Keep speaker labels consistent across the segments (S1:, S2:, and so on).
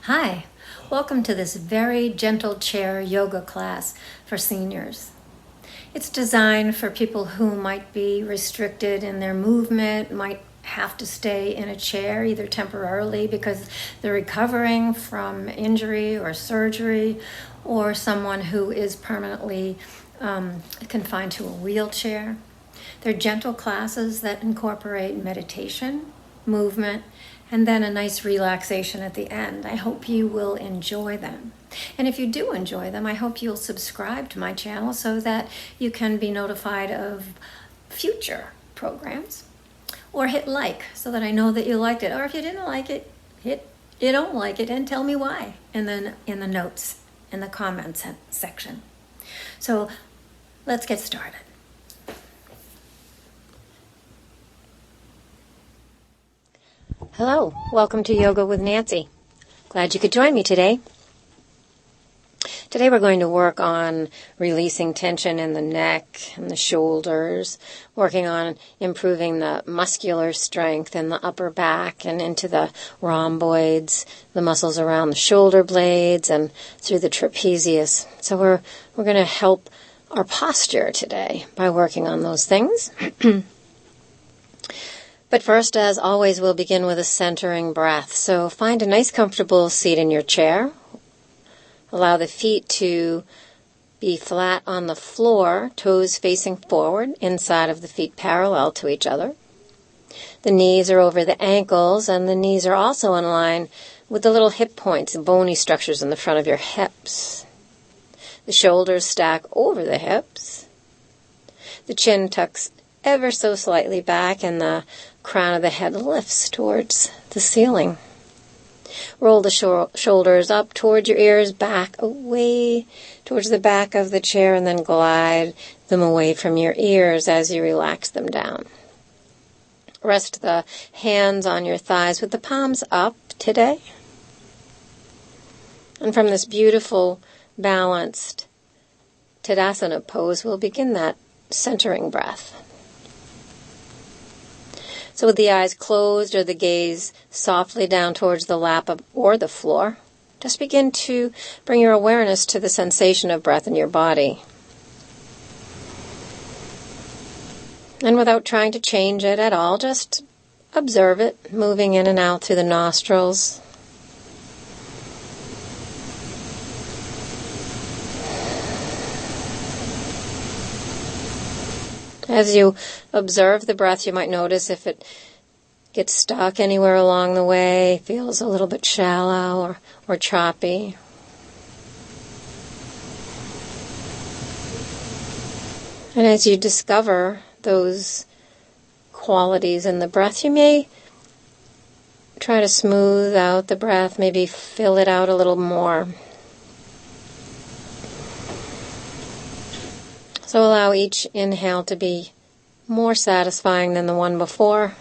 S1: Hi, welcome to this very gentle chair yoga class for seniors. It's designed for people who might be restricted in their movement, might have to stay in a chair either temporarily because they're recovering from injury or surgery, or someone who is permanently confined to a wheelchair. They're gentle classes that incorporate meditation, movement, and then a nice relaxation at the end. I hope you will enjoy them. And if you do enjoy them, I hope you'll subscribe to my channel so that you can be notified of future programs. Or hit like so that I know that you liked it. Or if you didn't like it, hit you don't like it and tell me why. And then in the notes, in the comments section. So let's get started. Hello, welcome to Yoga with Nancy. Glad you could join me today. Today we're going to work on releasing tension in the neck and the shoulders, working on improving the muscular strength in the upper back and into the rhomboids, the muscles around the shoulder blades and through the trapezius. So we're going to help our posture today by working on those things. But first, as always, we'll begin with a centering breath. So find a nice comfortable seat in your chair. Allow the feet to be flat on the floor, toes facing forward, inside of the feet parallel to each other. The knees are over the ankles, and the knees are also in line with the little hip points, the bony structures in the front of your hips. The shoulders stack over the hips. The chin tucks ever so slightly back, and the crown of the head lifts towards the ceiling. Roll the shoulders up towards your ears, back away towards the back of the chair, and then glide them away from your ears as you relax them down. Rest the hands on your thighs with the palms up today. And from this beautiful, balanced Tadasana pose, we'll begin that centering breath. So with the eyes closed or the gaze softly down towards the lap or the floor, just begin to bring your awareness to the sensation of breath in your body. And without trying to change it at all, just observe it moving in and out through the nostrils. As you observe the breath, you might notice if it gets stuck anywhere along the way, feels a little bit shallow or choppy. And as you discover those qualities in the breath, you may try to smooth out the breath, maybe fill it out a little more. So allow each inhale to be more satisfying than the one before.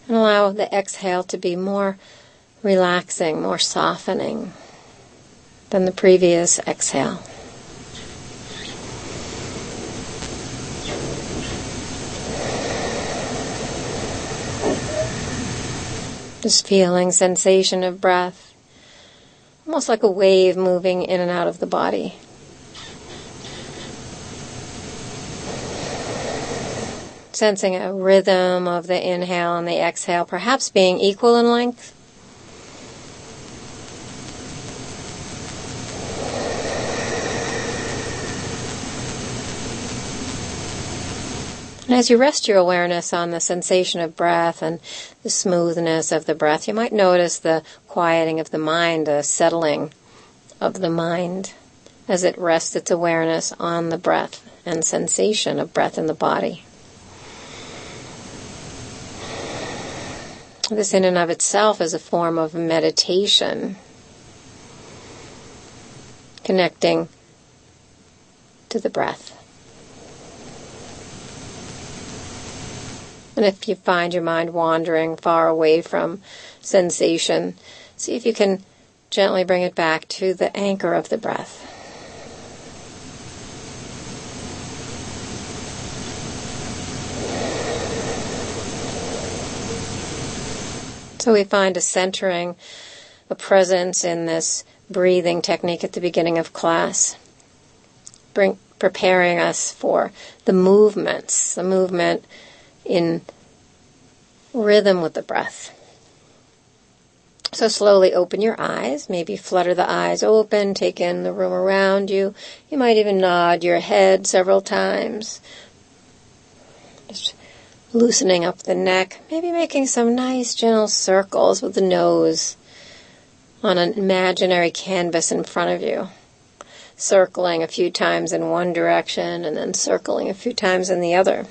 S1: And allow the exhale to be more relaxing, more softening than the previous exhale. Just feeling sensation of breath, almost like a wave moving in and out of the body. Sensing a rhythm of the inhale and the exhale, perhaps being equal in length. And as you rest your awareness on the sensation of breath and the smoothness of the breath, you might notice the quieting of the mind, a settling of the mind as it rests its awareness on the breath and sensation of breath in the body. This in and of itself is a form of meditation, connecting to the breath. And if you find your mind wandering far away from sensation, see if you can gently bring it back to the anchor of the breath. So we find a centering, a presence in this breathing technique at the beginning of class, preparing us for the movements, the movement in rhythm with the breath. So slowly open your eyes, maybe flutter the eyes open, take in the room around you. You might even nod your head several times. Just loosening up the neck, maybe making some nice gentle circles with the nose on an imaginary canvas in front of you. Circling a few times in one direction and then circling a few times in the other.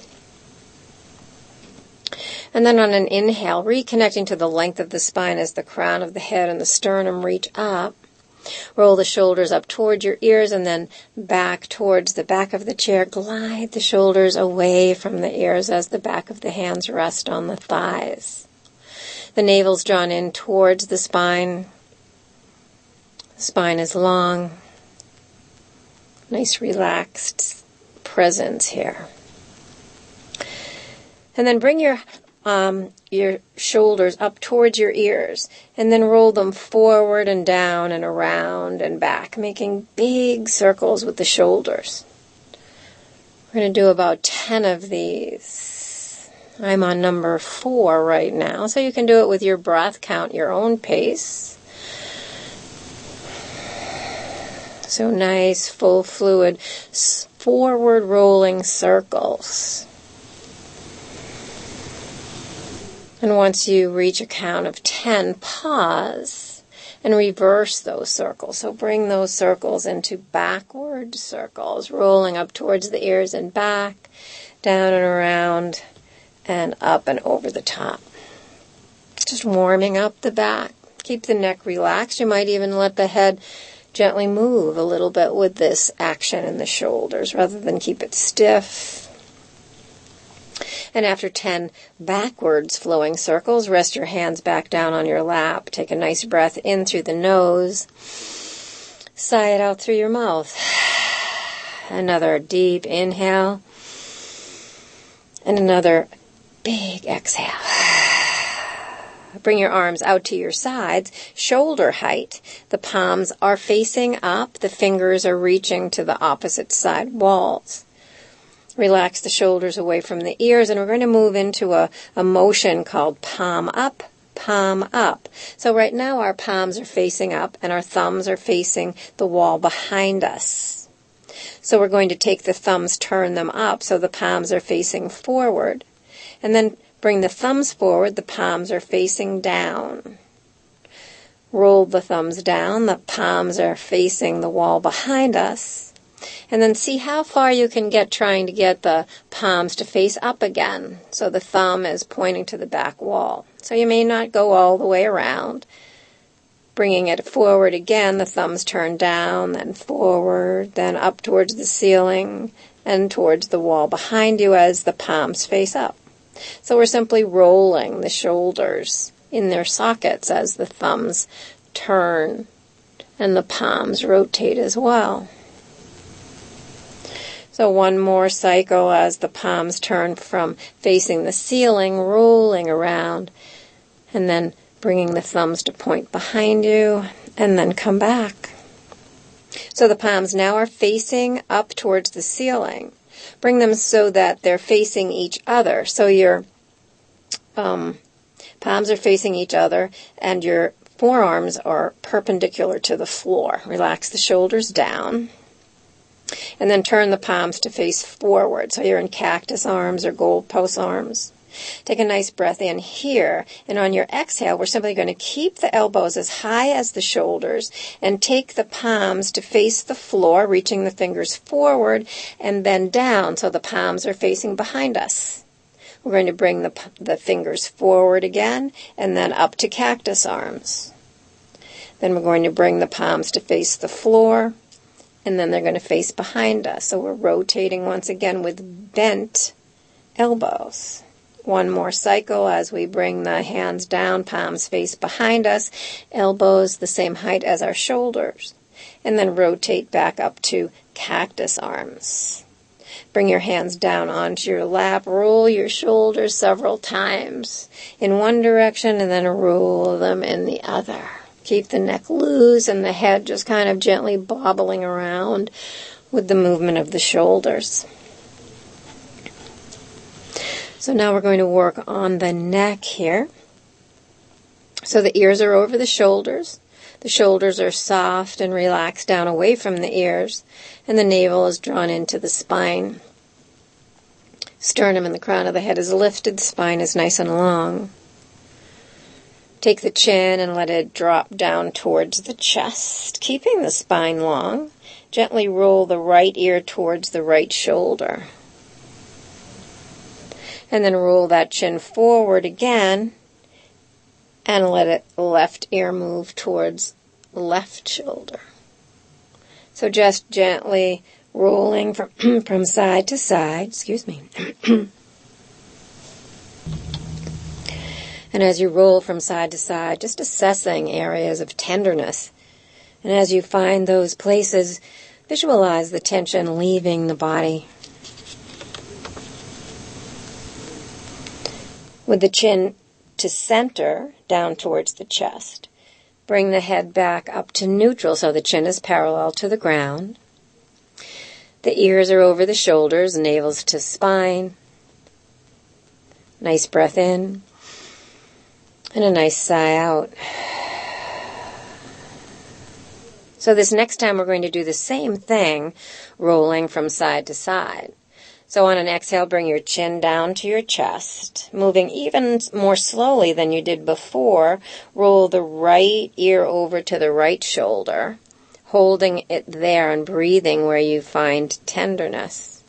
S1: And then on an inhale, reconnecting to the length of the spine as the crown of the head and the sternum reach up. Roll the shoulders up towards your ears and then back towards the back of the chair. Glide the shoulders away from the ears as the back of the hands rest on the thighs. The navel's drawn in towards the spine. The spine is long. Nice relaxed presence here. And then bring your shoulders up towards your ears, and then roll them forward and down and around and back, making big circles with the shoulders. We're going to do about 10 of these. I'm on number 4 right now, so you can do it with your breath, count your own pace. So nice, full fluid, forward rolling circles. And once you reach a count of 10, pause and reverse those circles. So bring those circles into backward circles, rolling up towards the ears and back, down and around, and up and over the top. Just warming up the back. Keep the neck relaxed. You might even let the head gently move a little bit with this action in the shoulders rather than keep it stiff. And after 10 backwards flowing circles, rest your hands back down on your lap. Take a nice breath in through the nose. Sigh it out through your mouth. Another deep inhale. And another big exhale. Bring your arms out to your sides, shoulder height. The palms are facing up. The fingers are reaching to the opposite side walls. Relax the shoulders away from the ears, and we're going to move into a motion called palm up, palm up. So right now our palms are facing up and our thumbs are facing the wall behind us. So we're going to take the thumbs, turn them up so the palms are facing forward. And then bring the thumbs forward, the palms are facing down. Roll the thumbs down, the palms are facing the wall behind us. And then see how far you can get trying to get the palms to face up again. So the thumb is pointing to the back wall. So you may not go all the way around. Bringing it forward again, the thumbs turn down, then forward, then up towards the ceiling, and towards the wall behind you as the palms face up. So we're simply rolling the shoulders in their sockets as the thumbs turn and the palms rotate as well. So one more cycle as the palms turn from facing the ceiling, rolling around, and then bringing the thumbs to point behind you, and then come back. So the palms now are facing up towards the ceiling. Bring them so that they're facing each other. So your palms are facing each other, and your forearms are perpendicular to the floor. Relax the shoulders down. And then turn the palms to face forward. So you're in cactus arms or goalpost arms. Take a nice breath in here. And on your exhale, we're simply going to keep the elbows as high as the shoulders and take the palms to face the floor, reaching the fingers forward and then down so the palms are facing behind us. We're going to bring the fingers forward again and then up to cactus arms. Then we're going to bring the palms to face the floor. And then they're going to face behind us. So we're rotating once again with bent elbows. One more cycle as we bring the hands down, palms face behind us, elbows the same height as our shoulders. And then rotate back up to cactus arms. Bring your hands down onto your lap. Roll your shoulders several times in one direction and then roll them in the other. Keep the neck loose and the head just kind of gently bobbling around with the movement of the shoulders. So now we're going to work on the neck here. So the ears are over the shoulders. The shoulders are soft and relaxed down away from the ears, and the navel is drawn into the spine. Sternum and the crown of the head is lifted, the spine is nice and long. Take the chin and let it drop down towards the chest, keeping the spine long. Gently roll the right ear towards the right shoulder. And then roll that chin forward again, and let it left ear move towards left shoulder. So just gently rolling from side to side, And as you roll from side to side, just assessing areas of tenderness. And as you find those places, visualize the tension leaving the body. With the chin to center, down towards the chest. Bring the head back up to neutral so the chin is parallel to the ground. The ears are over the shoulders, navel's to spine. Nice breath in. And a nice sigh out. So this next time we're going to do the same thing, rolling from side to side. So on an exhale, bring your chin down to your chest, moving even more slowly than you did before. Roll the right ear over to the right shoulder, holding it there and breathing where you find tenderness.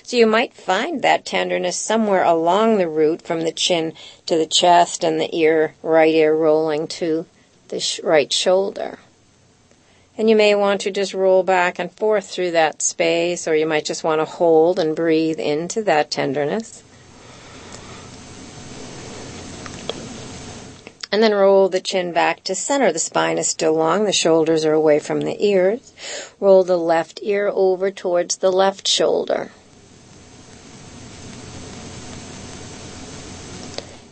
S1: So you might find that tenderness somewhere along the root from the chin to the chest and the right ear rolling to the right shoulder. And you may want to just roll back and forth through that space, or you might just want to hold and breathe into that tenderness. And then roll the chin back to center. The spine is still long. The shoulders are away from the ears. Roll the left ear over towards the left shoulder.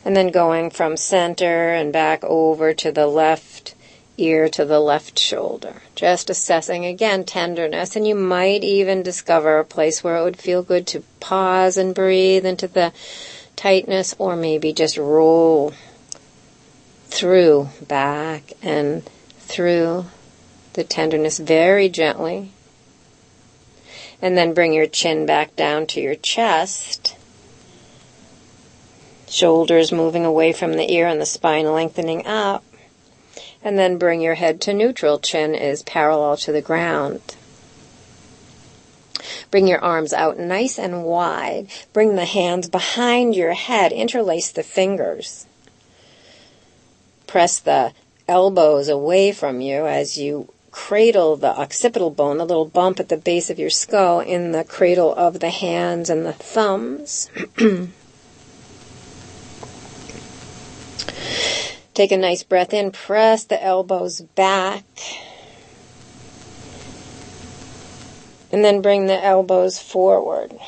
S1: And then going from center and back over to the left ear to the left shoulder. Just assessing, again, tenderness. And you might even discover a place where it would feel good to pause and breathe into the tightness, or maybe just roll through, back and through the tenderness very gently. And then bring your chin back down to your chest. Shoulders moving away from the ear and the spine lengthening up. And then bring your head to neutral. Chin is parallel to the ground. Bring your arms out nice and wide. Bring the hands behind your head. Interlace the fingers. Press the elbows away from you as you cradle the occipital bone, the little bump at the base of your skull, in the cradle of the hands and the thumbs. Take a nice breath in, press the elbows back, and then bring the elbows forward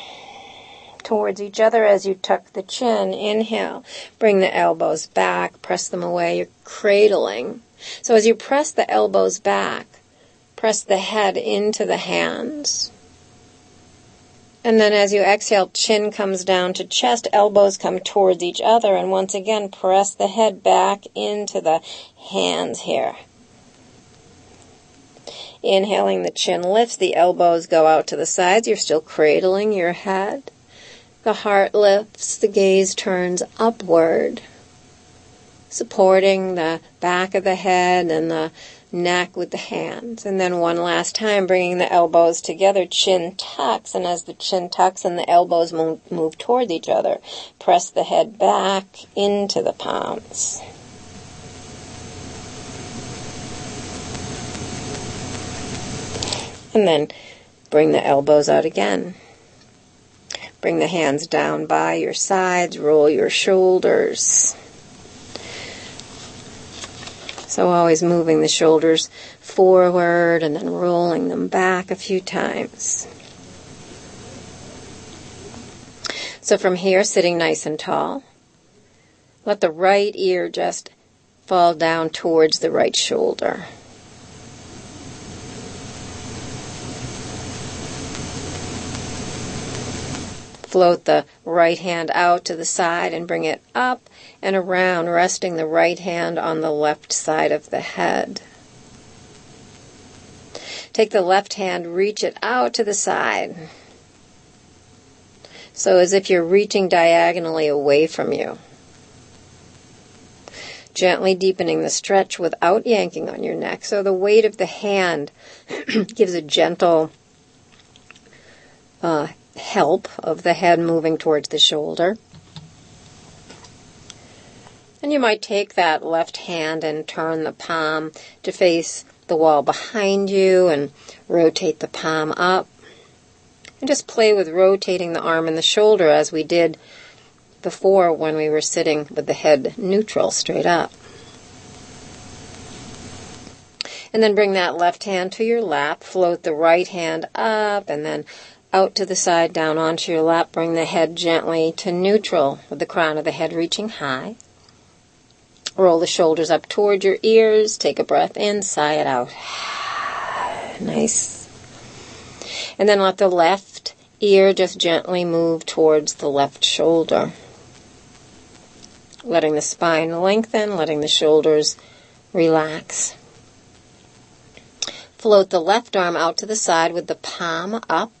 S1: towards each other as you tuck the chin. Inhale, bring the elbows back, press them away, you're cradling. So as you press the elbows back, press the head into the hands. And then as you exhale, chin comes down to chest, elbows come towards each other, and once again, press the head back into the hands here. Inhaling, the chin lifts, the elbows go out to the sides, you're still cradling your head. The heart lifts, the gaze turns upward, supporting the back of the head and the neck with the hands. And then one last time, bringing the elbows together, chin tucks, and as the chin tucks and the elbows move towards each other, press the head back into the palms. And then bring the elbows out again. Bring the hands down by your sides, roll your shoulders. So always moving the shoulders forward and then rolling them back a few times.
S2: So from here, sitting nice and tall, let the right ear just fall down towards the right shoulder. Float the right hand out to the side and bring it up and around, resting the right hand on the left side of the head. Take the left hand, reach it out to the side. So as if you're reaching diagonally away from you. Gently deepening the stretch without yanking on your neck. So the weight of the hand gives a gentle help of the head moving towards the shoulder. And you might take that left hand and turn the palm to face the wall behind you and rotate the palm up. And just play with rotating the arm and the shoulder as we did before when we were sitting with the head neutral, straight up. And then bring that left hand to your lap. Float the right hand up and then out to the side, down onto your lap. Bring the head gently to neutral with the crown of the head reaching high. Roll the shoulders up toward your ears. Take a breath in, sigh it out. Nice. And then let the left ear just gently move towards the left shoulder. Letting the spine lengthen, letting the shoulders relax. Float the left arm out to the side with the palm up.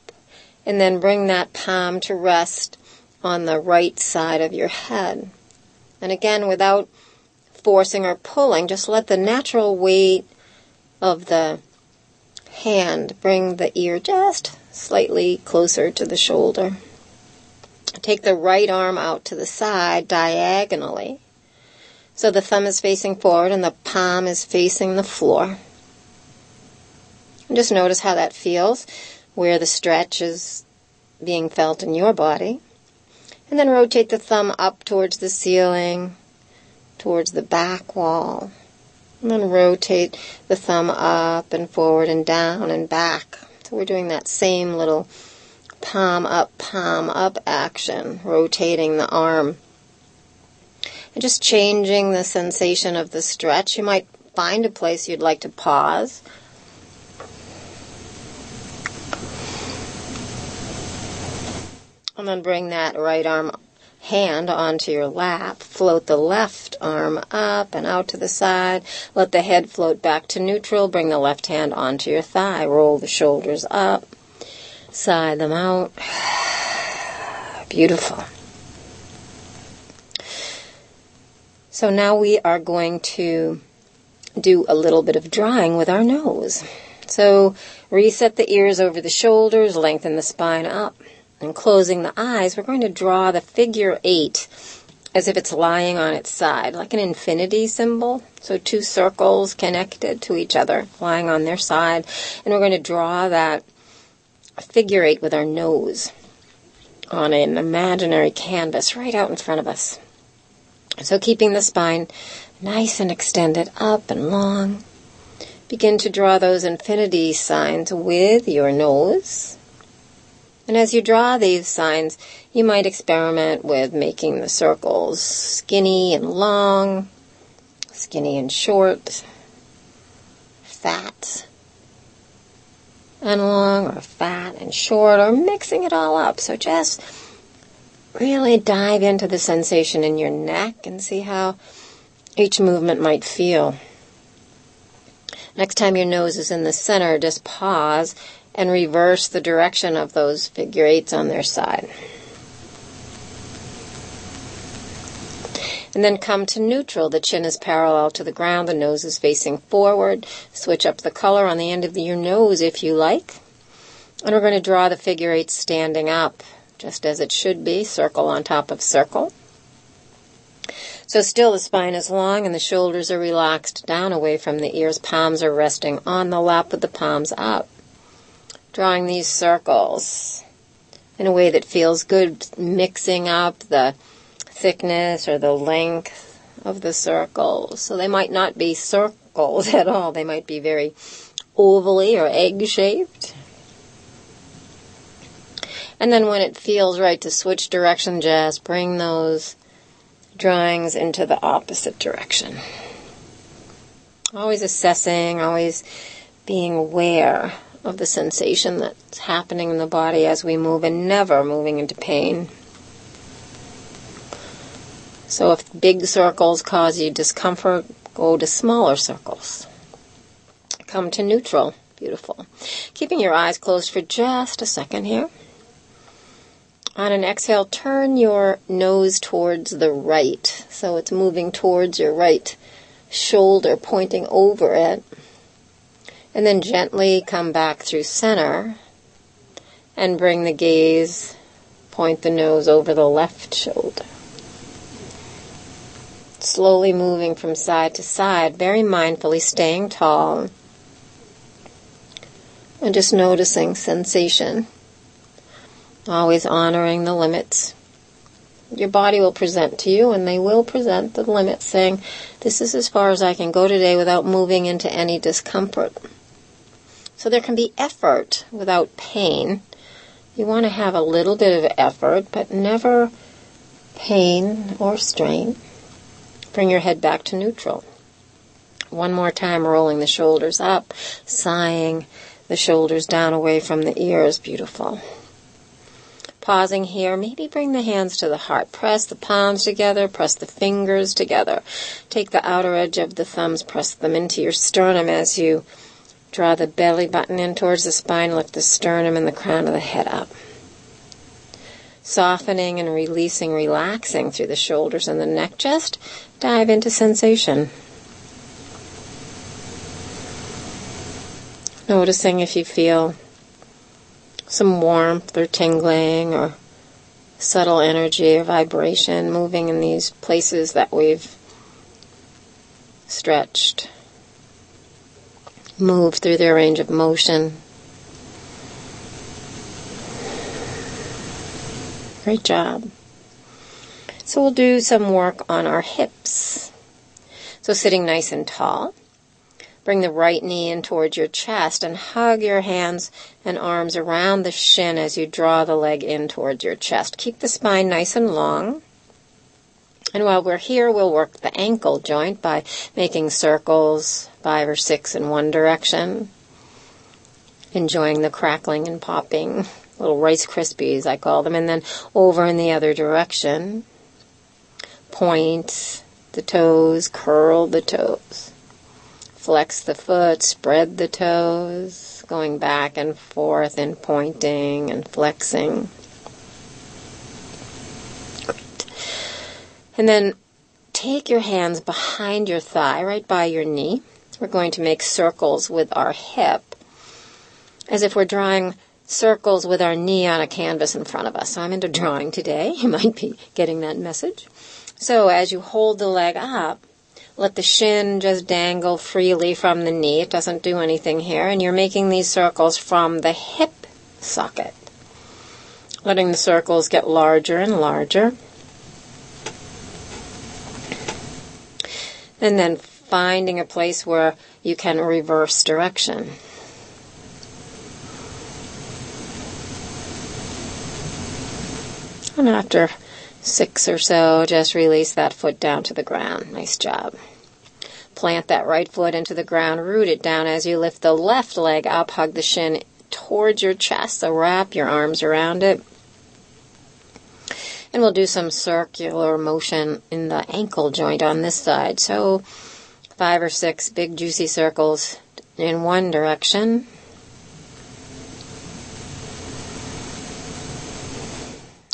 S2: And then bring that palm to rest on the right side of your head. And again, without forcing or pulling, just let the natural weight of the hand bring the ear just slightly closer to the shoulder. Take the right arm out to the side diagonally. So the thumb is facing forward and the palm is facing the floor. And just notice how that feels, where the stretch is being felt in your body. And then rotate the thumb up towards the ceiling, towards the back wall. And then rotate the thumb up and forward and down and back. So we're doing that same little palm up action, rotating the arm. And just changing the sensation of the stretch. You might find a place you'd like to pause. And then bring that right arm hand onto your lap. Float the left arm up and out to the side. Let the head float back to neutral. Bring the left hand onto your thigh. Roll the shoulders up. Sigh them out. Beautiful. So now we are going to do a little bit of drawing with our nose. So reset the ears over the shoulders. Lengthen the spine up. And closing the eyes, we're going to draw the figure 8 as if it's lying on its side, like an infinity symbol. So 2 circles connected to each other, lying on their side. And we're going to draw that figure 8 with our nose on an imaginary canvas right out in front of us. So keeping the spine nice and extended up and long. Begin to draw those infinity signs with your nose. And as you draw these signs, you might experiment with making the circles skinny and long, skinny and short, fat and long, or fat and short, or mixing it all up. So just really dive into the sensation in your neck and see how each movement might feel. Next time your nose is in the center, just pause and reverse the direction of those figure 8s on their side. And then come to neutral. The chin is parallel to the ground. The nose is facing forward. Switch up the color on the end of your nose if you like. And we're going to draw the figure 8 standing up, just as it should be, circle on top of circle. So still the spine is long and the shoulders are relaxed down away from the ears. Palms are resting on the lap with the palms up. Drawing these circles in a way that feels good, mixing up the thickness or the length of the circles. So they might not be circles at all. They might be very ovally or egg-shaped. And then when it feels right to switch direction, just bring those drawings into the opposite direction. Always assessing, always being aware of the sensation that's happening in the body as we move, and never moving into pain. So if big circles cause you discomfort, go to smaller circles. Come to neutral. Beautiful. Keeping your eyes closed for just a second here. On an exhale, turn your nose towards the right. So it's moving towards your right shoulder, pointing over it. And then gently come back through center and bring the gaze, point the nose over the left shoulder. Slowly moving from side to side, very mindfully staying tall. And just noticing sensation. Always honoring the limits. Your body will present to you, and they will present the limits, saying, this is as far as I can go today without moving into any discomfort. So there can be effort without pain. You want to have a little bit of effort, but never pain or strain. Bring your head back to neutral. One more time, rolling the shoulders up, sighing the shoulders down away from the ears. Beautiful. Pausing here, maybe bring the hands to the heart. Press the palms together, press the fingers together. Take the outer edge of the thumbs, press them into your sternum as you draw the belly button in towards the spine. Lift the sternum and the crown of the head up. Softening and releasing, relaxing through the shoulders and the neck. Just dive into sensation. Noticing if you feel some warmth or tingling or subtle energy or vibration moving in these places that we've stretched. Move through their range of motion. Great job. So we'll do some work on our hips. So sitting nice and tall. Bring the right knee in towards your chest and hug your hands and arms around the shin as you draw the leg in towards your chest. Keep the spine nice and long. And while we're here, we'll work the ankle joint by making circles, 5 or 6 in one direction. Enjoying the crackling and popping, little Rice Krispies, I call them, and then over in the other direction. Point the toes, curl the toes. Flex the foot, spread the toes, going back and forth and pointing and flexing. Great. And then take your hands behind your thigh, right by your knee. We're going to make circles with our hip, as if we're drawing circles with our knee on a canvas in front of us. So I'm into drawing today. You might be getting that message. So as you hold the leg up, let the shin just dangle freely from the knee. It doesn't do anything here. And you're making these circles from the hip socket. Letting the circles get larger and larger. And then finding a place where you can reverse direction. And after 6 or so, just release that foot down to the ground. Nice job. Plant that right foot into the ground, root it down as you lift the left leg up, hug the shin towards your chest, so wrap your arms around it. And we'll do some circular motion in the ankle joint on this side. So 5 or 6 big juicy circles in one direction.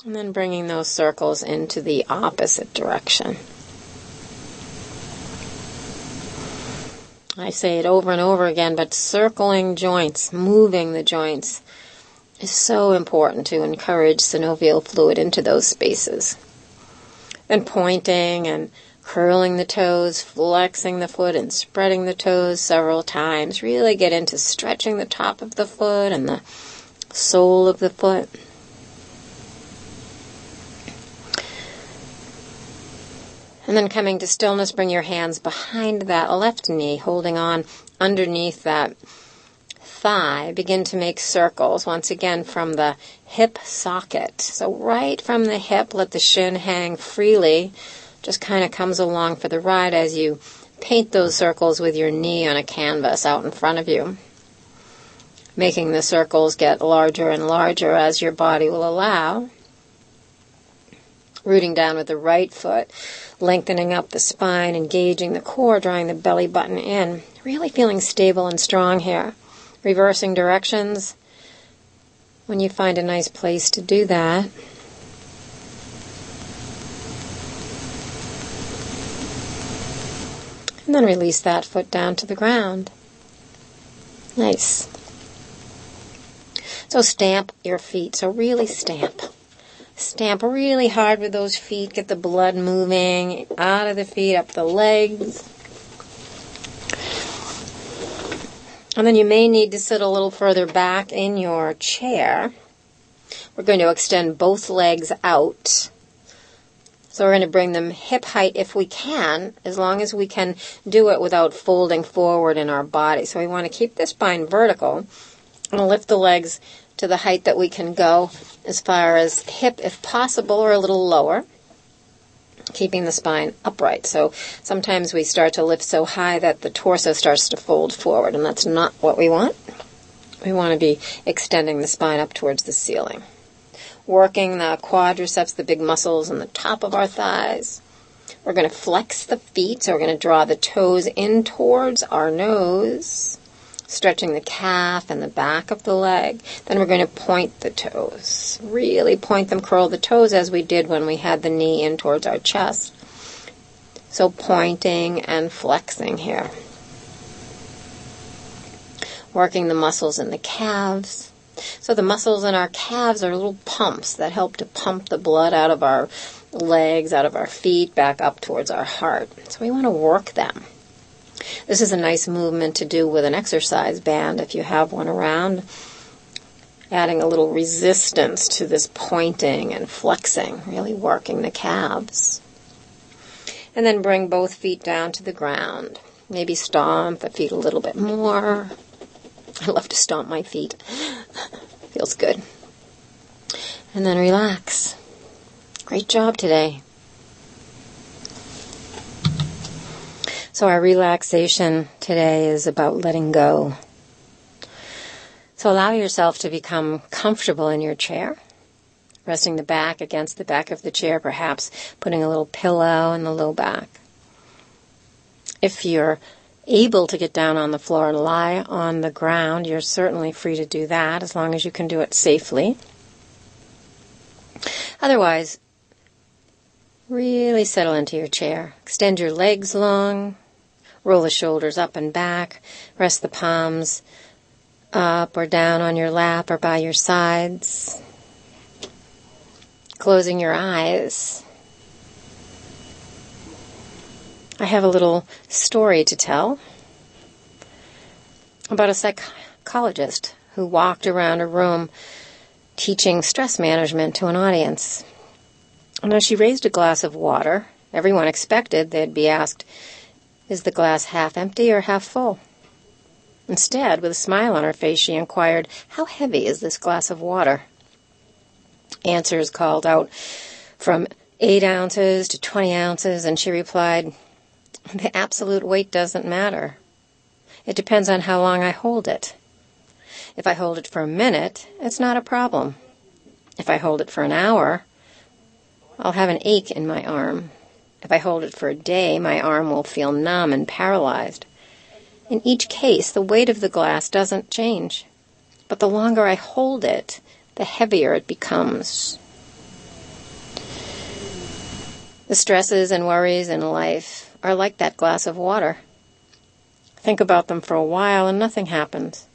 S2: And then bringing those circles into the opposite direction. I say it over and over again, but circling joints, moving the joints, is so important to encourage synovial fluid into those spaces. And pointing and curling the toes, flexing the foot and spreading the toes several times. Really get into stretching the top of the foot and the sole of the foot. And then coming to stillness, bring your hands behind that left knee, holding on underneath that thigh, begin to make circles, once again from the hip socket. So right from the hip, let the shin hang freely. Just kind of comes along for the ride as you paint those circles with your knee on a canvas out in front of you, making the circles get larger and larger as your body will allow. Rooting down with the right foot, lengthening up the spine, engaging the core, drawing the belly button in. Really feeling stable and strong here. Reversing directions when you find a nice place to do that. And then release that foot down to the ground. Nice. So stamp your feet. So really stamp. Stamp really hard with those feet. Get the blood moving out of the feet, up the legs. And then you may need to sit a little further back in your chair. We're going to extend both legs out. So we're going to bring them hip height if we can, as long as we can do it without folding forward in our body. So we want to keep the spine vertical and lift the legs to the height that we can go, as far as hip if possible, or a little lower, keeping the spine upright. So sometimes we start to lift so high that the torso starts to fold forward, and that's not what we want. We want to be extending the spine up towards the ceiling. Working the quadriceps, the big muscles in the top of our thighs. We're going to flex the feet, so we're going to draw the toes in towards our nose, stretching the calf and the back of the leg. Then we're going to point the toes. Really point them, curl the toes as we did when we had the knee in towards our chest. So pointing and flexing here. Working the muscles in the calves. So the muscles in our calves are little pumps that help to pump the blood out of our legs, out of our feet, back up towards our heart. So we want to work them. This is a nice movement to do with an exercise band if you have one around, adding a little resistance to this pointing and flexing, really working the calves. And then bring both feet down to the ground. Maybe stomp the feet a little bit more. I love to stomp my feet. Feels good. And then relax. Great job today. So our relaxation today is about letting go. So allow yourself to become comfortable in your chair, resting the back against the back of the chair, perhaps putting a little pillow in the low back. If you're able to get down on the floor and lie on the ground, you're certainly free to do that, as long as you can do it safely. Otherwise, really settle into your chair. Extend your legs long. Roll the shoulders up and back. Rest the palms up or down on your lap or by your sides. Closing your eyes. I have a little story to tell about a psychologist who walked around a room teaching stress management to an audience. And as she raised a glass of water, everyone expected they'd be asked, "Is the glass half empty or half full?" Instead, with a smile on her face, she inquired, "How heavy is this glass of water?" Answers called out from 8 ounces to 20 ounces, and she replied, "The absolute weight doesn't matter. It depends on how long I hold it. If I hold it for a minute, it's not a problem. If I hold it for an hour, I'll have an ache in my arm. If I hold it for a day, my arm will feel numb and paralyzed. In each case, the weight of the glass doesn't change. But the longer I hold it, the heavier it becomes." The stresses and worries in life are like that glass of water. Think about them for a while and nothing happens.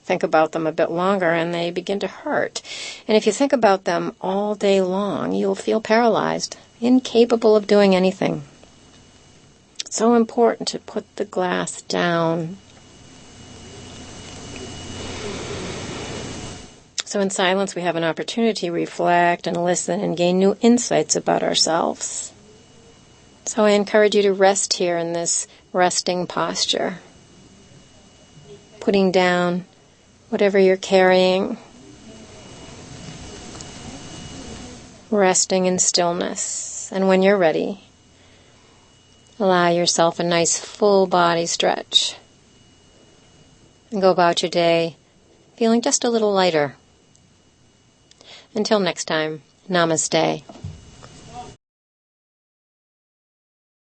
S2: Think about them a bit longer and they begin to hurt. And if you think about them all day long, you'll feel paralyzed, incapable of doing anything. It's so important to put the glass down. So in silence, we have an opportunity to reflect and listen and gain new insights about ourselves. So I encourage you to rest here in this resting posture, putting down whatever you're carrying. Resting in stillness. And when you're ready, allow yourself a nice full body stretch. And go about your day feeling just a little lighter. Until next time, namaste.